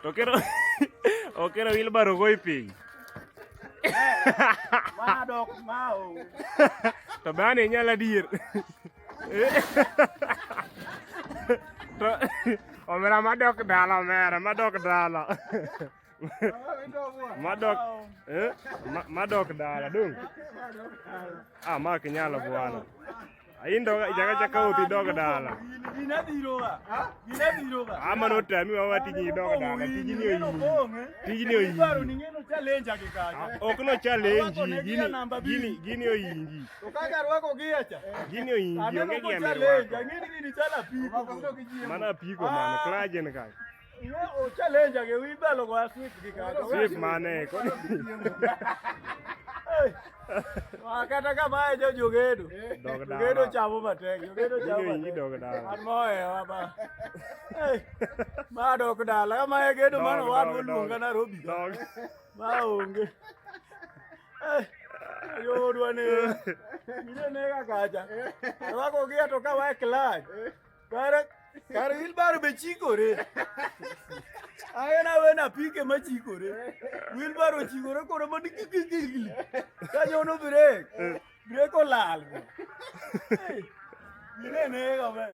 To kero okero wheelbarrow go piny. Madok mau. To bane inyalo adier. To omera madok dala omera madok dala. Madok dala dong. Ah ma kinyalo bwana. Aindo jaga chaka uti dog dala. Gina biroga. Amano tami wa tiji dog dala. Tijini oyi. Baro ningeno challenge akikaja. Ok no challenge gini oyingi. To kaka rwako giacha. Gini oyingi onge gi challenge. Ngini chala piko. Mana piko mana klajen kai. O challenge age wi balo go sweep kikaja. Sweep mane ko. Kata kama ajo jogedo. Dog dala. Jogedo chamo matek. Jogedo chamo Oyingi dog dala. An moe waba. Ma dog dala kama gedo mano wadwo luonga Nairobi. Dog. Ma onge. Yo dwane. Mine nega kacha. Wako gia to ka wa klaj. Kare wheelbarrow be chikore. Ayena wena pike machikore. Wheelbarrow chikore koro madikikikili. Kanyono break. Break olal. Mine nega